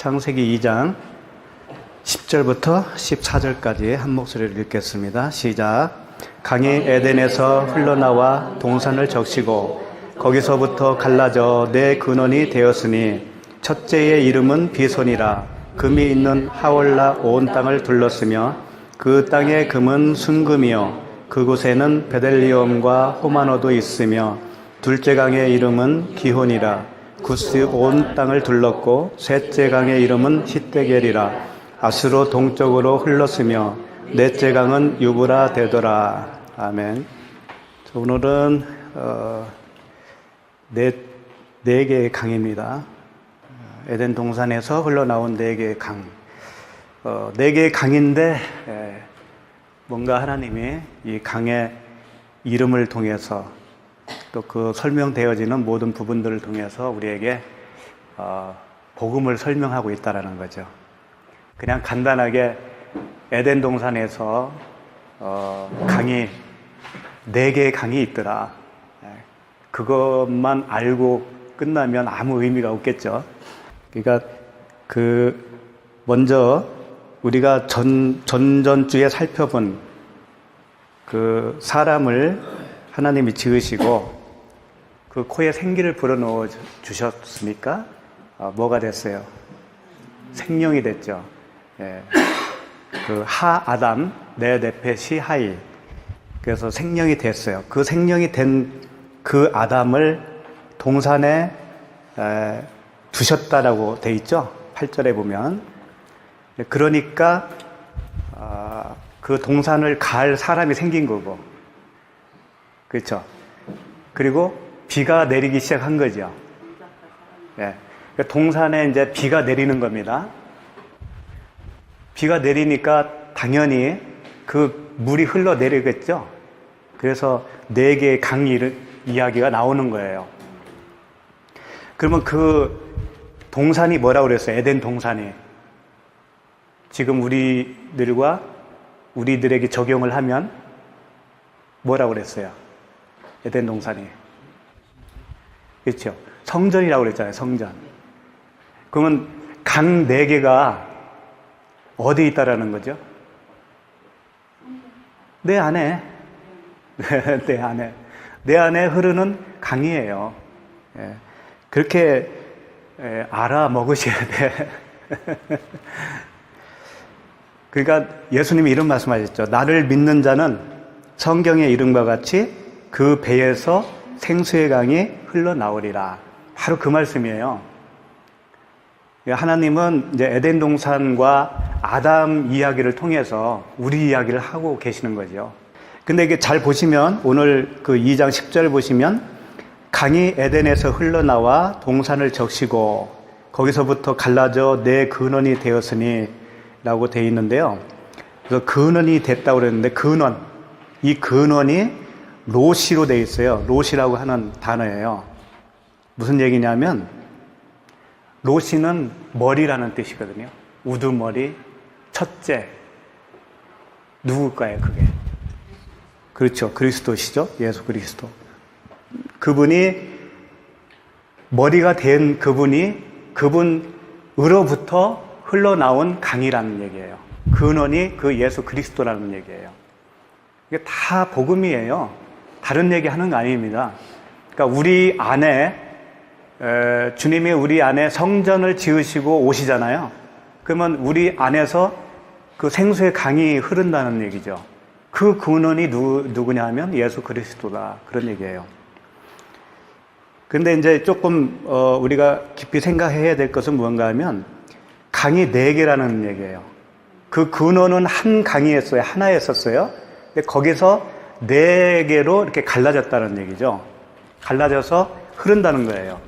창세기 2장 10절부터 14절까지 한 목소리를 읽겠습니다. 시작. 강이 에덴에서 흘러나와 동산을 적시고 거기서부터 갈라져 네 근원이 되었으니 첫째의 이름은 비손이라. 금이 있는 하월라 온 땅을 둘렀으며 그 땅의 금은 순금이요 그곳에는 베델리엄과 호마노도 있으며 둘째 강의 이름은 기혼이라. 구스 온 땅을 둘렀고 셋째 강의 이름은 히데겔이라. 아스로 동쪽으로 흘렀으며 넷째 강은 유브라 되더라. 아멘. 오늘은 네 개의 강입니다. 에덴 동산에서 흘러나온 네 개의 강. 네 개의 강인데 뭔가 하나님이 이 강의 이름을 통해서 또 그 설명되어지는 모든 부분들을 통해서 우리에게 복음을 설명하고 있다라는 거죠. 그냥 간단하게 에덴 동산에서 강이 네 개의 강이 있더라. 그것만 알고 끝나면 아무 의미가 없겠죠. 그러니까 먼저 우리가 전주에 살펴본 그 사람을 하나님이 지으시고 그 코에 생기를 불어넣어 주셨으니까 뭐가 됐어요? 생명이 됐죠. 예. 그 아담 네 네페 시하이. 그래서 생명이 됐어요. 그 생명이 된 그 아담을 동산에 두셨다라고 돼 있죠. 8절에 보면. 그러니까 그 동산을 갈 사람이 생긴 거고, 그렇죠. 그리고 비가 내리기 시작한 거죠. 예. 동산에 이제 비가 내리는 겁니다. 비가 내리니까 당연히 그 물이 흘러내리겠죠. 그래서 네 개의 강 이야기가 나오는 거예요. 그러면 그 동산이 뭐라고 그랬어요? 에덴 동산이. 지금 우리들에게 적용을 하면 뭐라고 그랬어요? 에덴 동산이. 그렇죠. 성전이라고 그랬잖아요. 성전. 그러면 강 네 개가 어디 있다라는 거죠? 내 안에. 내 안에 흐르는 강이에요. 예. 그렇게 알아 먹으셔야 돼. 그러니까 예수님이 이런 말씀하셨죠. 나를 믿는 자는 성경에 이른 바 같이 그 배에서 생수의 강이 흘러나오리라. 바로 그 말씀이에요. 하나님은 이제 에덴 동산과 아담 이야기를 통해서 우리 이야기를 하고 계시는 거죠. 근데 이게 잘 보시면 오늘 그 2장 10절 보시면 강이 에덴에서 흘러나와 동산을 적시고 거기서부터 갈라져 네 근원이 되었으니 라고 되어 있는데요. 그래서 근원이 됐다고 그랬는데 이 근원이 로시로 되어 있어요. 로시라고 하는 단어예요. 무슨 얘기냐면 로시는 머리라는 뜻이거든요. 우두머리, 첫째. 누굴까요, 그게? 그렇죠. 그리스도시죠. 예수 그리스도. 그분이 머리가 된 그분으로부터 흘러나온 강이라는 얘기예요. 근원이 그 예수 그리스도라는 얘기예요. 이게 다 복음이에요. 다른 얘기 하는 거 아닙니다. 그러니까 우리 안에 주님이 우리 안에 성전을 지으시고 오시잖아요. 그러면 우리 안에서 그 생수의 강이 흐른다는 얘기죠. 그 근원이 누구냐 하면 예수 그리스도다. 그런 얘기예요. 근데 이제 조금 우리가 깊이 생각해야 될 것은 무언가 하면 강이 네 개라는 얘기예요. 그 근원은 한 강이었어요. 하나였었어요. 근데 거기서 네 개로 이렇게 갈라졌다는 얘기죠. 갈라져서 흐른다는 거예요.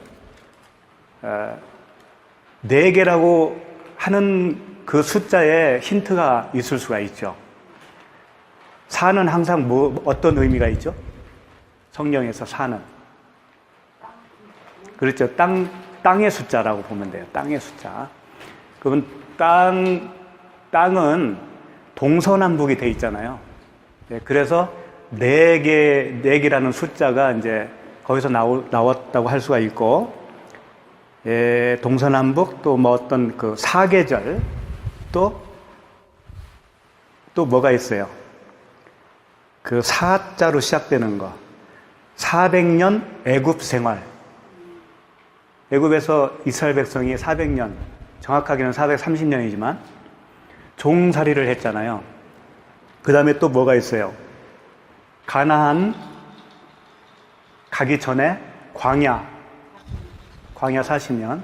네 개라고 하는 그 숫자에 힌트가 있을 수가 있죠. 4는 항상 어떤 의미가 있죠? 성경에서 4는. 그렇죠. 땅의 숫자라고 보면 돼요. 땅의 숫자. 그러면 땅은 동서남북이 돼 있잖아요. 그래서 네 개라는 숫자가 이제 거기서 나왔다고 할 수가 있고, 동서남북 또 뭐 어떤 그 사계절 또 뭐가 있어요? 그 사자로 시작되는 거. 400년 애굽 생활. 애굽에서 이스라엘 백성이 400년, 정확하게는 430년이지만 종살이를 했잖아요. 그 다음에 또 뭐가 있어요? 가나안 가기 전에 광야 40년.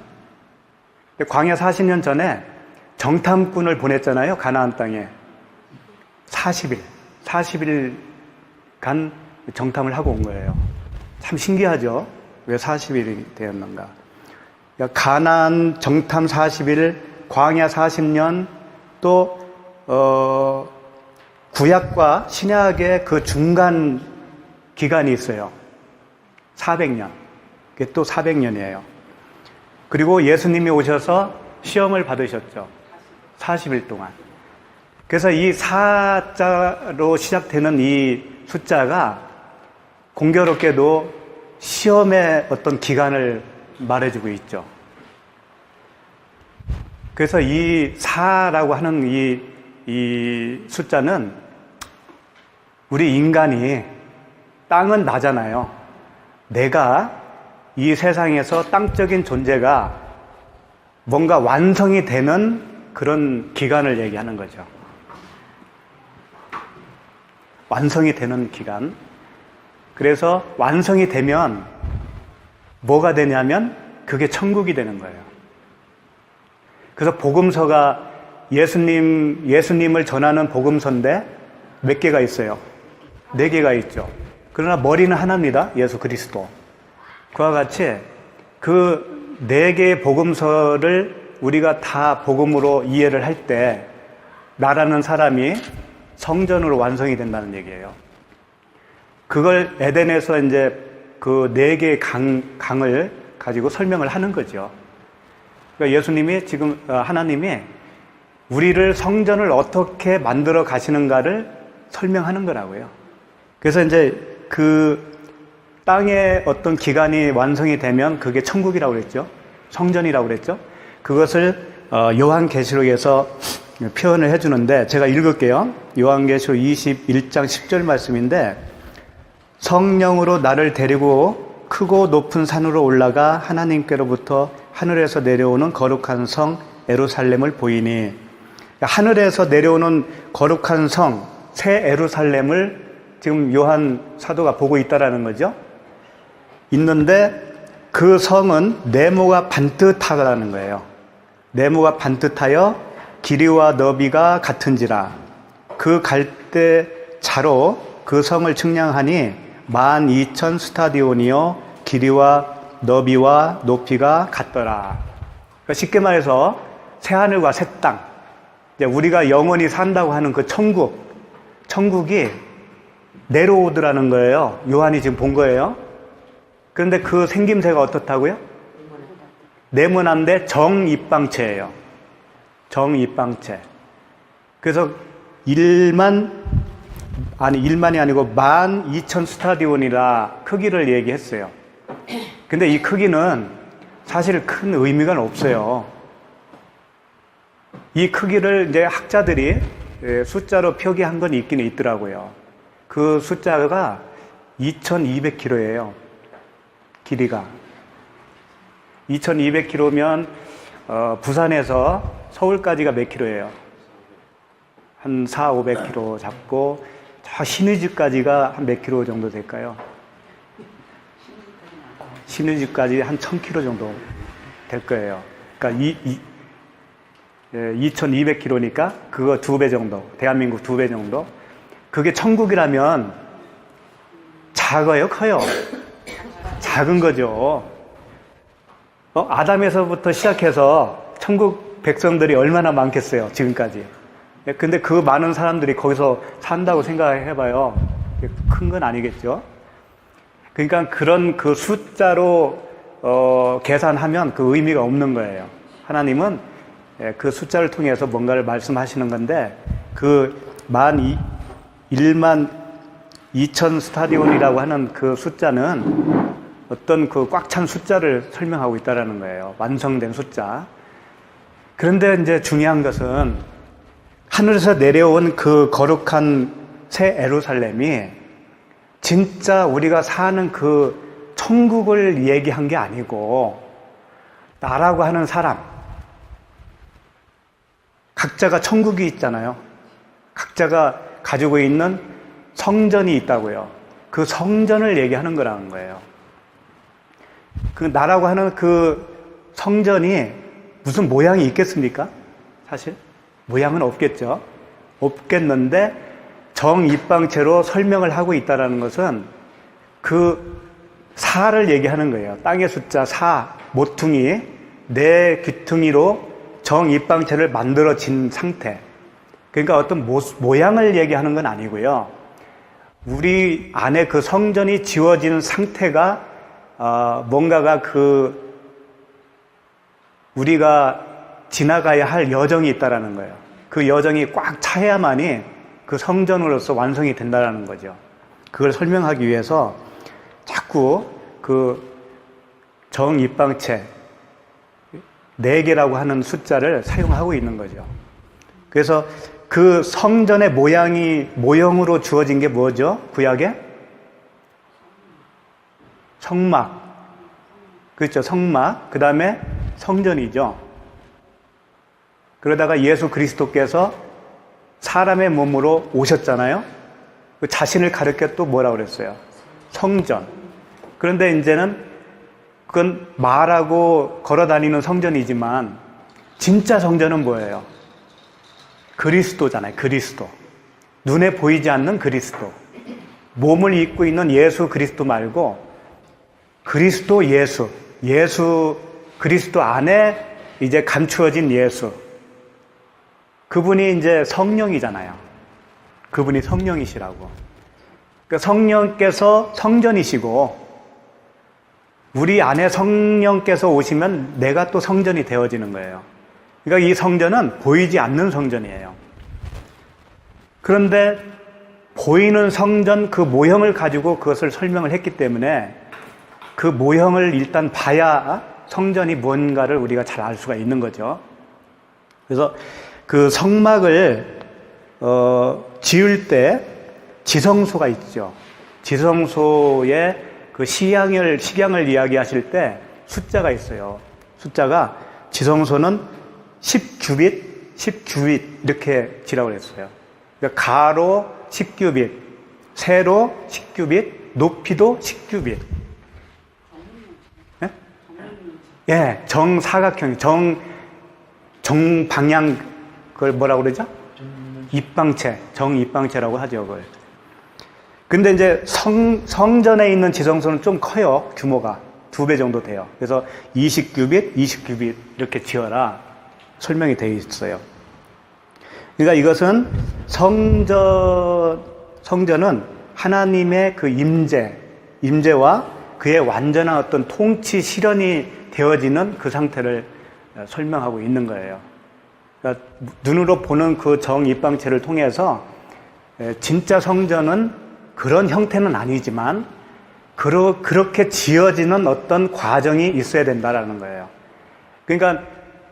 광야 40년 전에 정탐꾼을 보냈잖아요. 가나안 땅에. 40일간 정탐을 하고 온 거예요. 참 신기하죠? 왜 40일이 되었는가? 그러니까 가나안 정탐 40일, 광야 40년, 또 구약과 신약의 그 중간 기간이 있어요. 400년. 그게 또 400년이에요. 그리고 예수님이 오셔서 시험을 받으셨죠. 40일 동안. 그래서 이 4자로 시작되는 이 숫자가 공교롭게도 시험의 어떤 기간을 말해주고 있죠. 그래서 이 4라고 하는 이 숫자는 우리 인간이 땅은 나잖아요. 내가 이 세상에서 땅적인 존재가 뭔가 완성이 되는 그런 기간을 얘기하는 거죠. 완성이 되는 기간. 그래서 완성이 되면 뭐가 되냐면 그게 천국이 되는 거예요. 그래서 복음서가 예수님을 전하는 복음서인데 몇 개가 있어요? 4개가 있죠. 그러나 머리는 하나입니다. 예수 그리스도. 그와 같이 그 4개의 복음서를 우리가 다 복음으로 이해를 할 때 나라는 사람이 성전으로 완성이 된다는 얘기예요. 그걸 에덴에서 이제 그 4개의 강을 가지고 설명을 하는 거죠. 그러니까 예수님이 지금, 하나님이 우리를 성전을 어떻게 만들어 가시는가를 설명하는 거라고요. 그래서 이제 그 땅의 어떤 기간이 완성이 되면 그게 천국이라고 그랬죠. 성전이라고 그랬죠. 그것을 요한계시록에서 표현을 해주는데 제가 읽을게요. 요한계시록 21장 10절 말씀인데 성령으로 나를 데리고 크고 높은 산으로 올라가 하나님께로부터 하늘에서 내려오는 거룩한 성 예루살렘을 보이니 하늘에서 내려오는 거룩한 성 새 예루살렘을 지금 요한 사도가 보고 있다라는 거죠. 있는데 그 성은 네모가 반듯하다는 거예요. 네모가 반듯하여 길이와 너비가 같은지라 그 갈대 자로 그 성을 측량하니 12,000 스타디온이요 길이와 너비와 높이가 같더라. 그러니까 쉽게 말해서 새하늘과 새 땅, 우리가 영원히 산다고 하는 그 천국이 내려오더라는 거예요. 요한이 지금 본 거예요. 그런데 그 생김새가 어떻다고요? 네모난데 정입방체예요. 정입방체. 그래서 1만이 아니고 12,000 스타디온이라 크기를 얘기했어요. 근데 이 크기는 사실 큰 의미가 없어요. 이 크기를 이제 학자들이 숫자로 표기한 건 있긴 있더라고요. 그 숫자가 2,200km예요. 길이가. 2,200km면 부산에서 서울까지가 몇 킬로예요? 한 400-500km 잡고 저 신의주까지가 한 몇 킬로 정도 될까요? 신의주까지 한 1,000km 정도 될 거예요. 그러니까 2,200km니까 그거 2배 정도, 대한민국 2배 정도. 그게 천국이라면 작아요, 커요? 작은 거죠. 아담에서부터 시작해서 천국 백성들이 얼마나 많겠어요, 지금까지. 근데 그 많은 사람들이 거기서 산다고 생각해봐요. 큰 건 아니겠죠. 그러니까 그런 그 숫자로 계산하면 그 의미가 없는 거예요. 하나님은 그 숫자를 통해서 뭔가를 말씀하시는 건데 그 12,000 스타디온이라고 하는 그 숫자는 어떤 그 꽉 찬 숫자를 설명하고 있다라는 거예요. 완성된 숫자. 그런데 이제 중요한 것은 하늘에서 내려온 그 거룩한 새 예루살렘이 진짜 우리가 사는 그 천국을 얘기한 게 아니고 나라고 하는 사람, 각자가 천국이 있잖아요. 각자가 가지고 있는 성전이 있다고요. 그 성전을 얘기하는 거라는 거예요. 그 나라고 하는 그 성전이 무슨 모양이 있겠습니까? 사실 모양은 없겠죠. 없겠는데 정입방체로 설명을 하고 있다는 것은 그 사를 얘기하는 거예요. 땅의 숫자 4, 모퉁이, 네 귀퉁이로 정입방체를 만들어진 상태. 그러니까 어떤 모양을 얘기하는 건 아니고요. 우리 안에 그 성전이 지어진 상태가 뭔가가 우리가 지나가야 할 여정이 있다라는 거예요. 그 여정이 꽉 차야만이 그 성전으로서 완성이 된다라는 거죠. 그걸 설명하기 위해서 자꾸 그 정입방체 4개라고 하는 숫자를 사용하고 있는 거죠. 그래서 그 성전의 모형으로 주어진 게 뭐죠? 구약에? 성막. 그렇죠. 성막. 그 다음에 성전이죠. 그러다가 예수 그리스도께서 사람의 몸으로 오셨잖아요. 그 자신을 가르쳐 또 뭐라고 그랬어요? 성전. 그런데 이제는 그건 말하고 걸어 다니는 성전이지만 진짜 성전은 뭐예요? 그리스도잖아요. 그리스도. 눈에 보이지 않는 그리스도. 몸을 입고 있는 예수 그리스도 말고 그리스도 예수. 예수 그리스도 안에 이제 감추어진 예수. 그분이 이제 성령이잖아요. 그분이 성령이시라고. 그러니까 성령께서 성전이시고 우리 안에 성령께서 오시면 내가 또 성전이 되어지는 거예요. 그러니까 이 성전은 보이지 않는 성전이에요. 그런데 보이는 성전 그 모형을 가지고 그것을 설명을 했기 때문에 그 모형을 일단 봐야 성전이 뭔가를 우리가 잘 알 수가 있는 거죠. 그래서 그 성막을 지을 때 지성소가 있죠. 지성소의 그 식양을 이야기하실 때 숫자가 있어요. 숫자가 지성소는 10규빗 이렇게 지라고 했어요. 그러니까 가로 10규빗, 세로 10규빗, 높이도 10규빗. 예? 예, 정사각형, 정방향, 그걸 뭐라고 그러죠? 입방체, 정입방체라고 하죠, 그걸. 근데 이제 성전에 있는 지성소는 좀 커요, 규모가. 2배 정도 돼요. 그래서 20규빗 이렇게 지어라. 설명이 되어 있어요. 그러니까 이것은 성전은 하나님의 그 임재와 그의 완전한 어떤 통치 실현이 되어지는 그 상태를 설명하고 있는 거예요. 그러니까 눈으로 보는 그 정입방체를 통해서 진짜 성전은 그런 형태는 아니지만 그렇게 지어지는 어떤 과정이 있어야 된다라는 거예요. 그러니까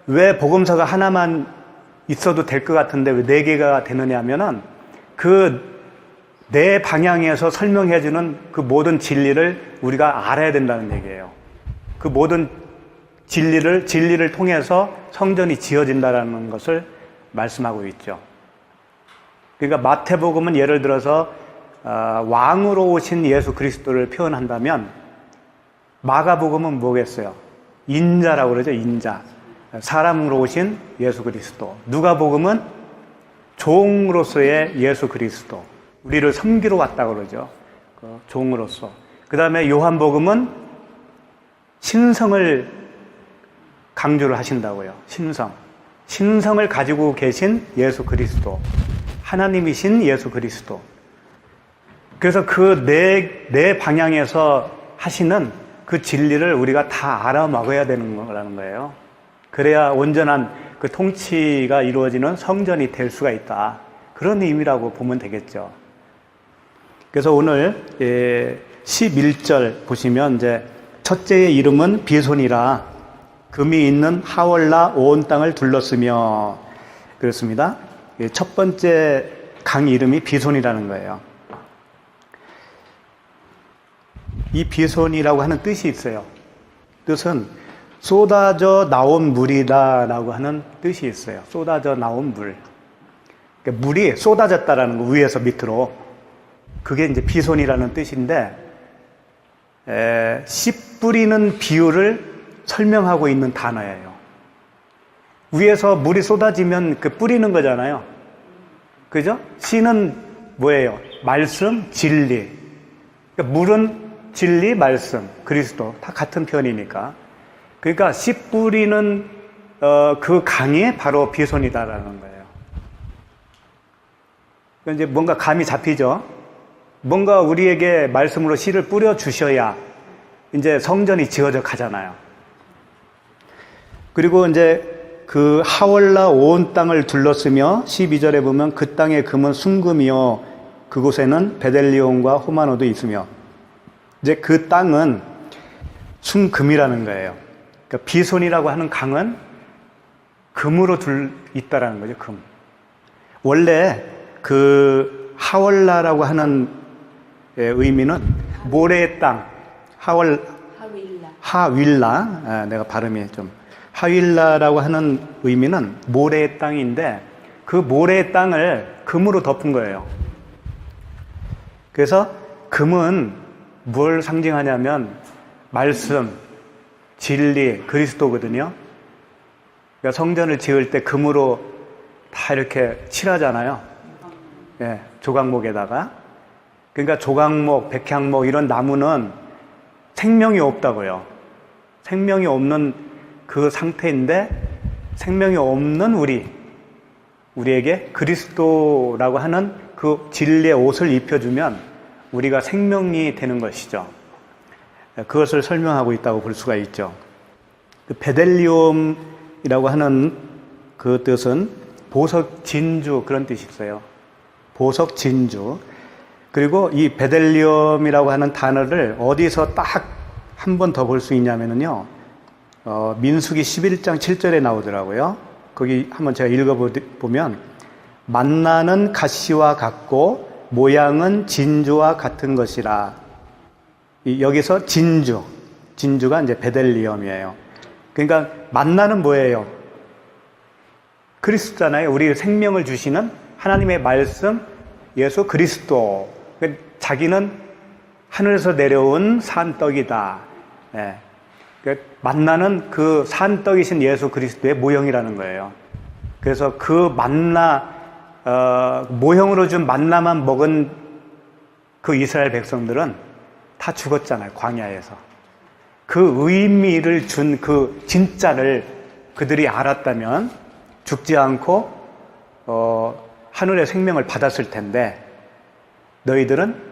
왜 복음서가 하나만 있어도 될 것 같은데 왜 4개가 되느냐 하면은 그 네 방향에서 설명해주는 그 모든 진리를 우리가 알아야 된다는 얘기예요. 그 모든 진리를 통해서 성전이 지어진다라는 것을 말씀하고 있죠. 그러니까 마태복음은 예를 들어서 왕으로 오신 예수 그리스도를 표현한다면 마가복음은 뭐겠어요? 인자라고 그러죠. 인자. 사람으로 오신 예수 그리스도. 누가복음은 종으로서의 예수 그리스도. 우리를 섬기러 왔다고 그러죠. 종으로서. 그 다음에 요한복음은 신성을 강조를 하신다고요. 신성을 가지고 계신 예수 그리스도. 하나님이신 예수 그리스도. 그래서 그 네 방향에서 하시는 그 진리를 우리가 다 알아먹어야 되는 거라는 거예요. 그래야 온전한 그 통치가 이루어지는 성전이 될 수가 있다. 그런 의미라고 보면 되겠죠. 그래서 오늘 11절 보시면 이제 첫째의 이름은 비손이라 금이 있는 하월라 온 땅을 둘렀으며 그렇습니다. 첫 번째 강 이름이 비손이라는 거예요. 이 비손이라고 하는 뜻이 있어요. 뜻은 쏟아져 나온 물이다라고 하는 뜻이 있어요. 쏟아져 나온 물. 그러니까 물이 쏟아졌다라는 거, 위에서 밑으로. 그게 이제 비손이라는 뜻인데, 씨 뿌리는 비유를 설명하고 있는 단어예요. 위에서 물이 쏟아지면 그 뿌리는 거잖아요. 그죠? 씨는 뭐예요? 말씀, 진리. 그러니까 물은 진리, 말씀, 그리스도. 다 같은 편이니까. 그러니까 씨 뿌리는 그 강이 바로 비손이다라는 거예요. 그러니까 이제 뭔가 감이 잡히죠? 뭔가 우리에게 말씀으로 씨를 뿌려 주셔야 이제 성전이 지어져 가잖아요. 그리고 이제 그 하월라 온 땅을 둘렀으며 12절에 보면 그 땅의 금은 순금이요 그곳에는 베델리온과 호마노도 있으며 이제 그 땅은 순금이라는 거예요. 그러니까 비손이라고 하는 강은 금으로 있다라는 거죠. 금. 원래 그 하월라라고 하는 의미는 모래의 땅, 하윌라. 내가 발음이 좀 하윌라라고 하는 의미는 모래의 땅인데 그 모래의 땅을 금으로 덮은 거예요. 그래서 금은 뭘 상징하냐면 말씀, 진리, 그리스도거든요. 그러니까 성전을 지을 때 금으로 다 이렇게 칠하잖아요. 예, 조각목에다가. 그러니까 조각목, 백향목 이런 나무는 생명이 없다고요. 생명이 없는 그 상태인데 생명이 없는 우리에게 그리스도라고 하는 그 진리의 옷을 입혀주면 우리가 생명이 되는 것이죠. 그것을 설명하고 있다고 볼 수가 있죠. 베델리움이라고 하는 그 뜻은 보석 진주 그런 뜻이 있어요. 보석 진주. 그리고 이 베델리움이라고 하는 단어를 어디서 딱 한 번 더 볼 수 있냐면요. 민수기 11장 7절에 나오더라고요. 거기 한번 제가 읽어보면 만나는 가시와 같고 모양은 진주와 같은 것이라. 여기서 진주가 이제 베델리움이에요. 그러니까 만나는 뭐예요? 그리스도잖아요. 우리 생명을 주시는 하나님의 말씀, 예수 그리스도. 자기는 하늘에서 내려온 산떡이다. 예. 만나는 그 산떡이신 예수 그리스도의 모형이라는 거예요. 그래서 그 모형으로 준 만나만 먹은 그 이스라엘 백성들은 다 죽었잖아요. 광야에서. 그 의미를 준 그 진짜를 그들이 알았다면 죽지 않고 하늘의 생명을 받았을 텐데 너희들은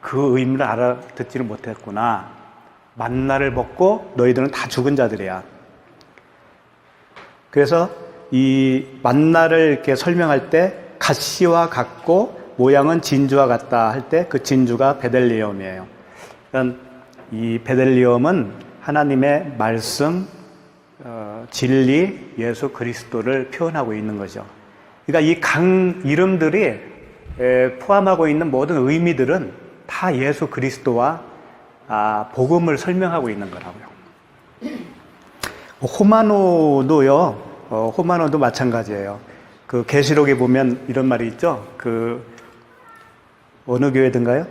그 의미를 알아듣지를 못했구나. 만나를 먹고 너희들은 다 죽은 자들이야. 그래서 이 만나를 이렇게 설명할 때 가시와 같고 모양은 진주와 같다 할 때 그 진주가 베델리움이에요. 그러니까 이 베델리움은 하나님의 말씀, 진리, 예수 그리스도를 표현하고 있는 거죠. 그러니까 이 강 이름들이 포함하고 있는 모든 의미들은 다 예수 그리스도와 복음을 설명하고 있는 거라고요. 호마노도 마찬가지예요. 그 계시록에 보면 이런 말이 있죠. 그 어느 교회든가요?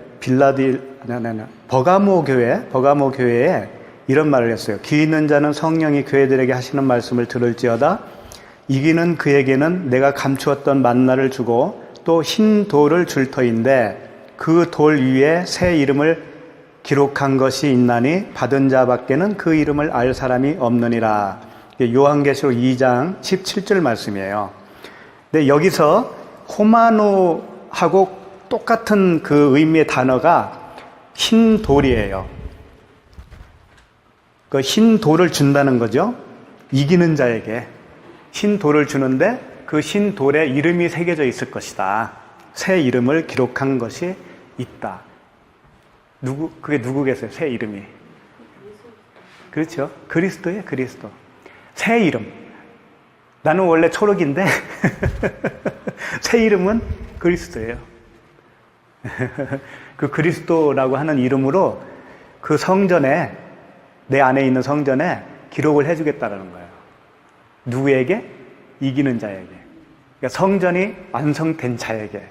버가모 교회에 이런 말을 했어요. 귀 있는 자는 성령이 교회들에게 하시는 말씀을 들을지어다. 이기는 그에게는 내가 감추었던 만나를 주고 또 흰 돌을 줄 터인데 그 돌 위에 새 이름을 기록한 것이 있나니 받은 자밖에는 그 이름을 알 사람이 없느니라. 요한계시록 2장 17절 말씀이에요. 근데 여기서 호마노하고 똑같은 그 의미의 단어가 흰 돌이에요. 그 흰 돌을 준다는 거죠. 이기는 자에게 흰 돌을 주는데 그 흰 돌에 이름이 새겨져 있을 것이다. 새 이름을 기록한 것이 있다. 그게 누구겠어요? 새 이름이. 그렇죠. 그리스도예요, 그리스도. 새 이름. 나는 원래 초록인데 새 이름은 그리스도예요. 그 그리스도라고 하는 이름으로 그 성전에, 내 안에 있는 성전에 기록을 해주겠다라는 거예요. 누구에게? 이기는 자에게. 그러니까 성전이 완성된 자에게.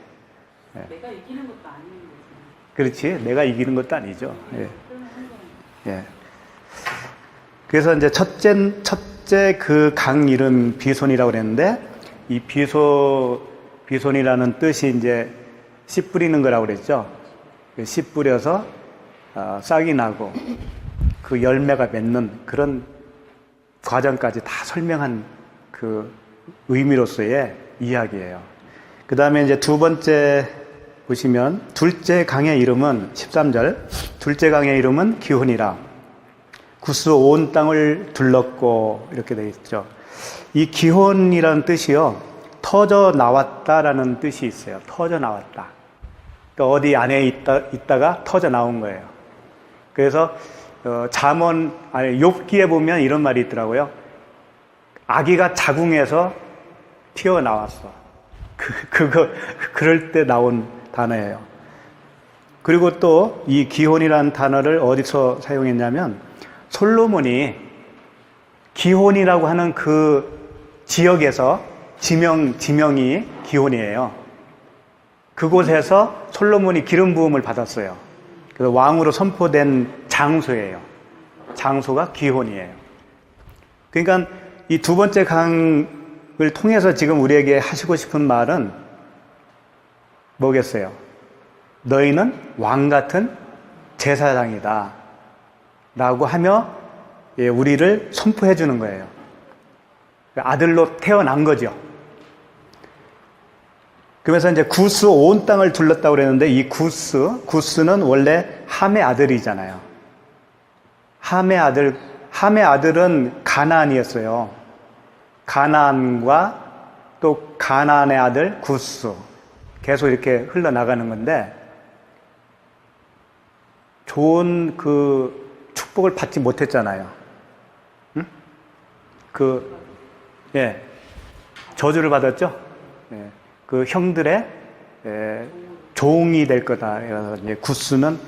내가 이기는 것도 아닌 거지. 그렇지. 내가 이기는 것도 아니죠. 예. 예. 그래서 이제 첫째 그 강 이름 비손이라고 그랬는데, 이 비손이라는 뜻이 이제 씨 뿌리는 거라고 그랬죠. 씨 뿌려서 싹이 나고 그 열매가 맺는 그런 과정까지 다 설명한 그 의미로서의 이야기예요. 그 다음에 이제 두 번째 보시면, 둘째 강의 이름은 13절, 둘째 강의 이름은 기혼이라 구스 온 땅을 둘렀고, 이렇게 되어 있죠. 이 기혼이라는 뜻이요, 터져 나왔다라는 뜻이 있어요. 터져 나왔다. 그러니까 어디 안에 있다가 터져 나온 거예요. 그래서 욥기에 보면 이런 말이 있더라고요. 아기가 자궁에서 튀어나왔어. 그럴 때 나온 단어예요. 그리고 또 이 기혼이라는 단어를 어디서 사용했냐면, 솔로몬이 기혼이라고 하는 그 지역에서 지명이 기혼이에요. 그곳에서 솔로몬이 기름 부음을 받았어요. 그래서 왕으로 선포된 장소예요. 장소가 기혼이에요. 그러니까 이 두 번째 강을 통해서 지금 우리에게 하시고 싶은 말은 뭐겠어요? 너희는 왕 같은 제사장이다 라고 하며 우리를 선포해 주는 거예요. 아들로 태어난 거죠. 그러면서 이제 구스 온 땅을 둘렀다고 그랬는데, 이 구스는 원래 함의 아들이잖아요. 함의 아들은 가나안이었어요. 가나안과 또 가나안의 아들 구스, 계속 이렇게 흘러나가는 건데, 좋은 그 축복을 받지 못했잖아요. 응? 저주를 받았죠. 예. 그 형들의 종이 될 거다. 그래서 이제 구스는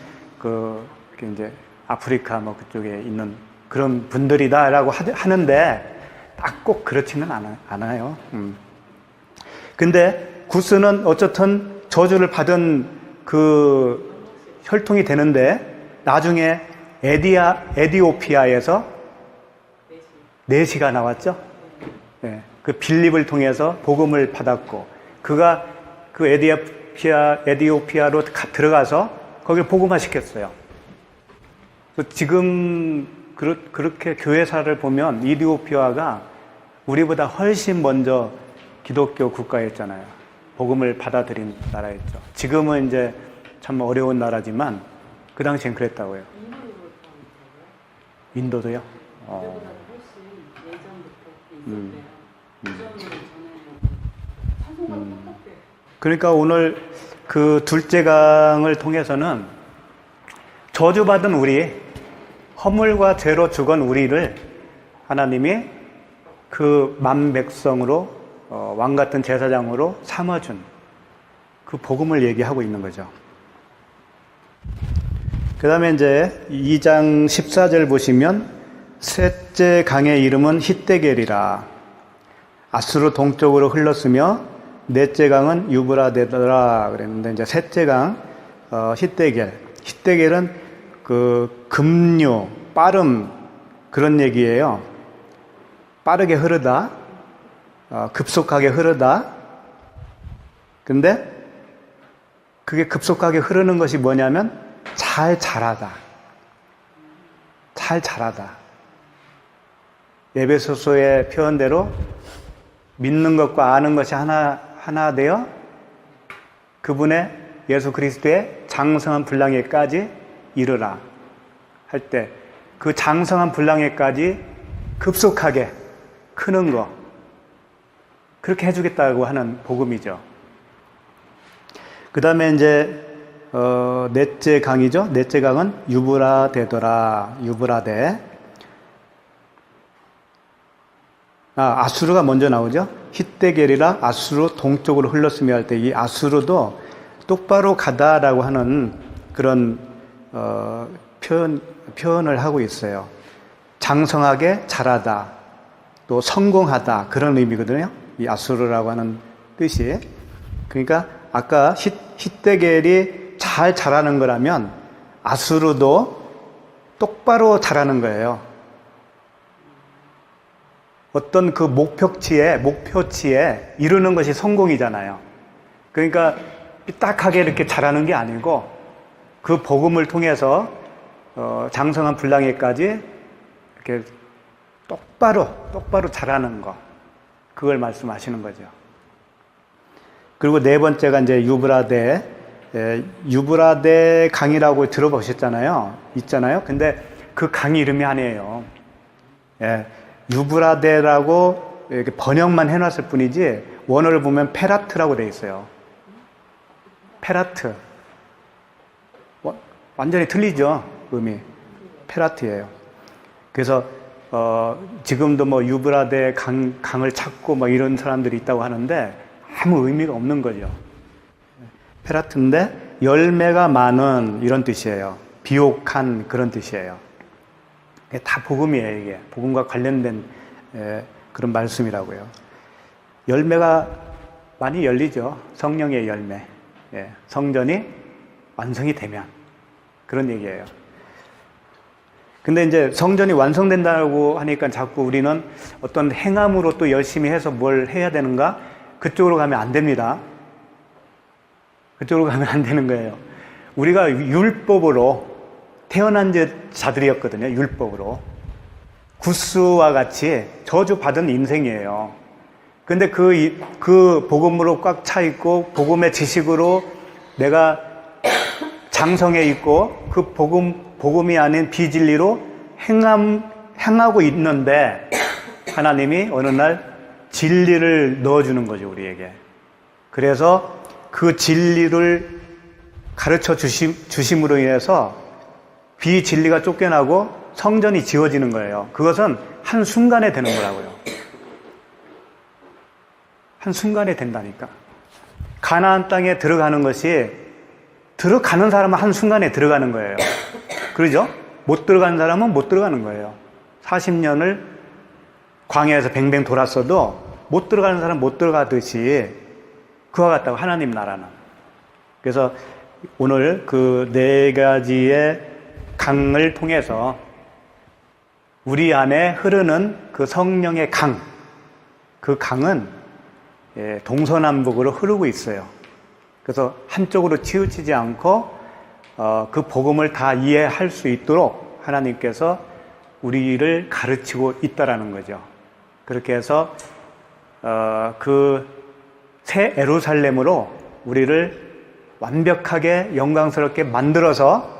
이제 아프리카 뭐 그쪽에 있는 그런 분들이다라고 하는데, 딱 꼭 그렇지는 않아요. 근데 구스는 어쨌든 저주를 받은 그 혈통이 되는데, 나중에 에디오피아에서 내시가 나왔죠. 네, 그 빌립을 통해서 복음을 받았고, 그가 그 에디오피아로 들어가서 거기를 복음화 시켰어요. 지금 그렇게 교회사를 보면 에디오피아가 우리보다 훨씬 먼저 기독교 국가였잖아요. 복음을 받아들인 나라였죠. 지금은 이제 참 어려운 나라지만 그 당시엔 그랬다고요. 인도도요? 그보다 훨씬 예전부터 있었대요. 찬송가도 똑같대. 그러니까 오늘 그 둘째 강을 통해서는 저주받은 우리, 허물과 죄로 죽은 우리를 하나님이 그 만백성으로 왕같은 제사장으로 삼아준 그 복음을 얘기하고 있는 거죠. 그 다음에 이제 2장 14절 보시면, 셋째 강의 이름은 히데겔이라 아수르 동쪽으로 흘렀으며 넷째 강은 유브라데더라 그랬는데, 이제 셋째 강 히데겔은 그 급류, 빠름 그런 얘기예요. 빠르게 흐르다, 급속하게 흐르다. 근데 그게 급속하게 흐르는 것이 뭐냐면 잘 자라다. 에베소서의 표현대로 믿는 것과 아는 것이 하나 되어 그분의 예수 그리스도의 장성한 분량에까지 이르라 할 때, 그 장성한 분량에까지 급속하게 크는 거, 그렇게 해주겠다고 하는 복음이죠. 그 다음에 이제 넷째 강이죠. 넷째 강은 유브라데더라. 유브라데. 아수르가 먼저 나오죠. 히데겔이라 아수르 동쪽으로 흘렀으며 할 때 이 아수르도 똑바로 가다라고 하는 그런 표현을 하고 있어요. 장성하게 자라다, 또 성공하다 그런 의미거든요. 이 아수르라고 하는 뜻이. 그러니까 아까 히데겔이 잘 자라는 거라면 아수르도 똑바로 자라는 거예요. 어떤 그 목표치에 이루는 것이 성공이잖아요. 그러니까 삐딱하게 이렇게 자라는 게 아니고 그 복음을 통해서 장성한 분량에까지 이렇게 똑바로 자라는 거, 그걸 말씀하시는 거죠. 그리고 네 번째가 이제 유브라데 강이라고 들어보셨잖아요. 있잖아요. 근데 그 강 이름이 아니에요. 예, 유브라데라고 이렇게 번역만 해놨을 뿐이지 원어를 보면 페라트라고 돼 있어요. 페라트. 완전히 틀리죠. 음이. 페라트예요. 그래서 지금도 뭐 유브라데 강을 찾고 뭐 이런 사람들이 있다고 하는데 아무 의미가 없는 거죠. 페라트인데 열매가 많은 이런 뜻이에요. 비옥한 그런 뜻이에요. 다 복음이에요. 이게 복음과 관련된 그런 말씀이라고요. 열매가 많이 열리죠. 성령의 열매. 성전이 완성이 되면 그런 얘기예요. 근데 이제 성전이 완성된다고 하니까 자꾸 우리는 어떤 행함으로 또 열심히 해서 뭘 해야 되는가? 그쪽으로 가면 안 됩니다. 그쪽으로 가면 안 되는 거예요. 우리가 율법으로 태어난 자들이었거든요. 율법으로. 구스와 같이 저주받은 인생이에요. 근데 그 복음으로 꽉 차 있고 복음의 지식으로 내가 장성해 있고 그 복음이 아닌 비진리로 행하고 있는데 하나님이 어느 날 진리를 넣어주는 거죠, 우리에게. 그래서 그 진리를 가르쳐 주심으로 인해서 비진리가 쫓겨나고 성전이 지어지는 거예요. 그것은 한순간에 되는 거라고요. 한순간에 된다니까. 가나안 땅에 들어가는 것이 들어가는 사람은 한순간에 들어가는 거예요. 그러죠? 못 들어가는 사람은 못 들어가는 거예요. 40년을 광야에서 뱅뱅 돌았어도 못 들어가는 사람은 못 들어가듯이 그와 같다고 하나님 나라는. 그래서 오늘 그 네 가지의 강을 통해서 우리 안에 흐르는 그 성령의 강, 그 강은 동서남북으로 흐르고 있어요. 그래서 한쪽으로 치우치지 않고 그 복음을 다 이해할 수 있도록 하나님께서 우리를 가르치고 있다라는 거죠. 그렇게 해서 그 새 예루살렘으로 우리를 완벽하게 영광스럽게 만들어서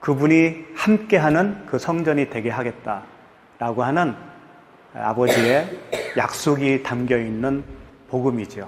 그분이 함께하는 그 성전이 되게 하겠다라고 하는 아버지의 약속이 담겨 있는 복음이죠.